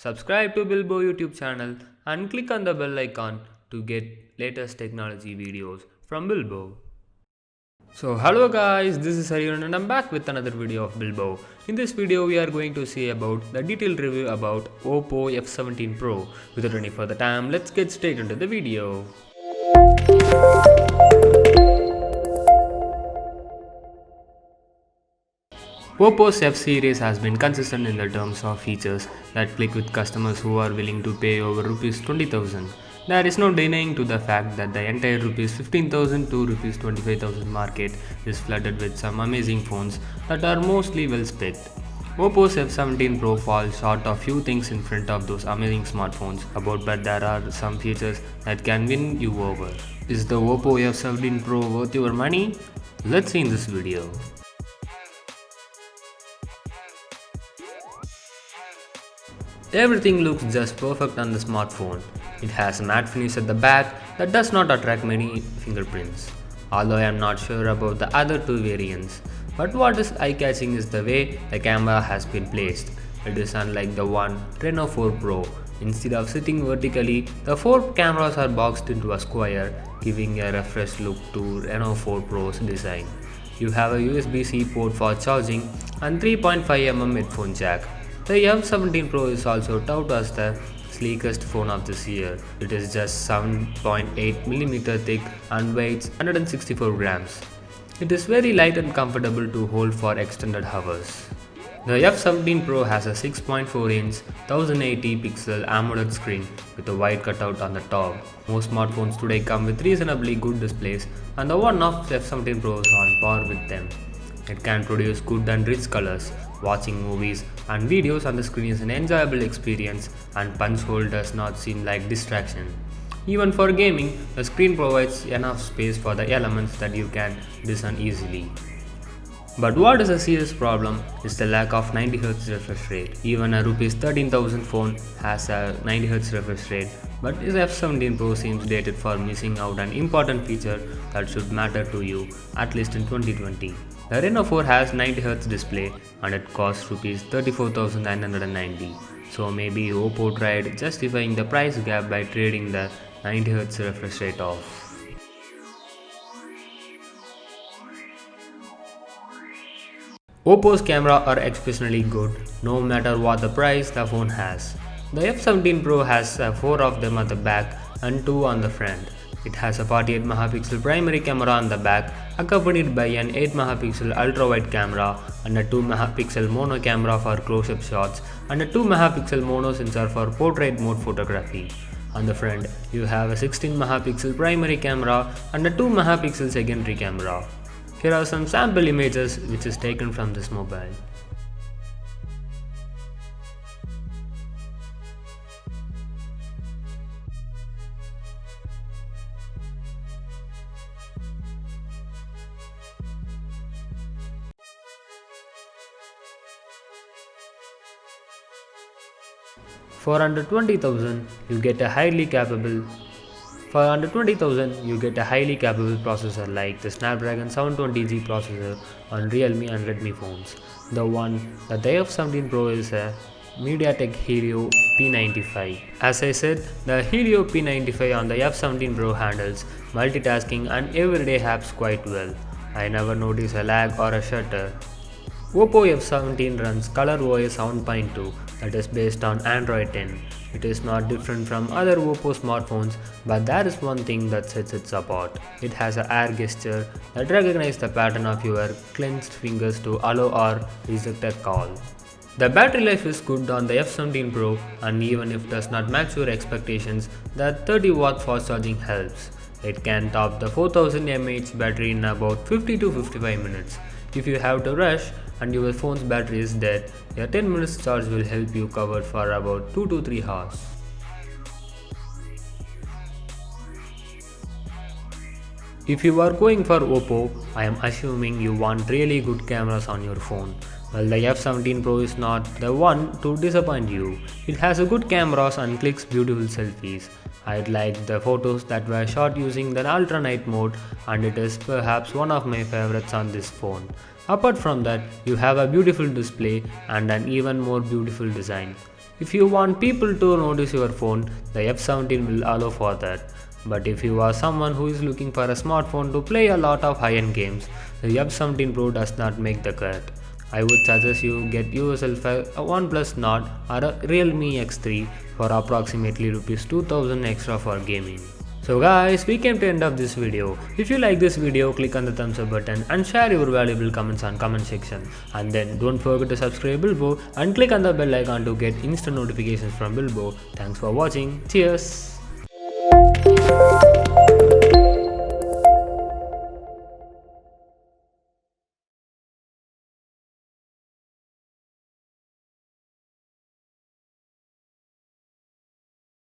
Subscribe to Bilbo YouTube channel and click on the bell icon to get latest technology videos from Bilbo. So hello guys, this is Haryon and I'm back with another video of Bilbo. In this video we are going to see about the detailed review about Oppo F17 Pro. Without any further time, let's get straight into the video. Oppo's F series has been consistent in the terms of features that click with customers who are willing to pay over Rs 20,000. There is no denying to the fact that the entire Rs 15,000 to Rs 25,000 market is flooded with some amazing phones that are mostly well spec'd. Oppo's F17 Pro falls short of few things in front of those amazing smartphones but there are some features that can win you over. Is the Oppo F17 Pro worth your money? Let's see in this video. Everything looks just perfect on the smartphone. It has a matte finish at the back that does not attract many fingerprints. Although I am not sure about the other two variants. But what is eye-catching is the way the camera has been placed. It is unlike the one Reno 4 Pro. Instead of sitting vertically, the four cameras are boxed into a square, giving a refreshed look to Reno 4 Pro's design. You have a USB-C port for charging and 3.5mm headphone jack. The F17 Pro is also touted as the sleekest phone of this year. It is just 7.8mm thick and weighs 164 grams. It is very light and comfortable to hold for extended hours. The F17 Pro has a 6.4-inch 1080-pixel AMOLED screen with a wide cutout on the top. Most smartphones today come with reasonably good displays and the one of F17 Pro is on par with them. It can produce good and rich colors. Watching movies and videos on the screen is an enjoyable experience and punch hole does not seem like distraction. Even for gaming, the screen provides enough space for the elements that you can discern easily. But what is a serious problem is the lack of 90Hz refresh rate. Even a Rs 13,000 phone has a 90Hz refresh rate, but this F17 Pro seems dated for missing out an important feature that should matter to you, at least in 2020. The Reno 4 has 90Hz display and it costs Rs 34,990. So maybe Oppo tried justifying the price gap by trading the 90Hz refresh rate off. Oppo's camera are exceptionally good no matter what the price the phone has. The F17 Pro has 4 of them at the back and 2 on the front. It has a 48MP primary camera on the back accompanied by an 8MP ultra-wide camera and a 2MP mono camera for close-up shots and a 2MP mono sensor for portrait mode photography. On the front, you have a 16MP primary camera and a 2MP secondary camera. Here are some sample images which is taken from this mobile. For under 20,000, you get a highly capable processor like the Snapdragon 720G processor on Realme and Redmi phones. The one that the F17 Pro is a MediaTek Helio P95. As I said, the Helio P95 on the F17 Pro handles multitasking and everyday apps quite well. I never notice a lag or a stutter. Oppo F17 runs ColorOS 7.2 that is based on Android 10. It is not different from other Oppo smartphones, but there is one thing that sets it apart. It has an air gesture that recognizes the pattern of your clenched fingers to allow or reject a call. The battery life is good on the F17 Pro and even if it does not match your expectations, the 30W fast charging helps. It can top the 4000 mAh battery in about 50 to 55 minutes. If you have to rush and your phone's battery is dead, your 10 minutes charge will help you cover for about 2 to 3 hours. If you are going for Oppo, I am assuming you want really good cameras on your phone. Well, the F17 Pro is not the one to disappoint you. It has a good cameras and clicks beautiful selfies. I like the photos that were shot using the ultra night mode and it is perhaps one of my favorites on this phone. Apart from that, you have a beautiful display and an even more beautiful design. If you want people to notice your phone, the F17 will allow for that. But if you are someone who is looking for a smartphone to play a lot of high-end games, the F17 Pro does not make the cut. I would suggest you get yourself a OnePlus Nord or a Realme X3 for approximately Rs 2000 extra for gaming. So guys, we came to end of this video. If you like this video, click on the thumbs up button and share your valuable comments on comment section. And then don't forget to subscribe Bilbo and click on the bell icon to get instant notifications from Bilbo. Thanks for watching. Cheers!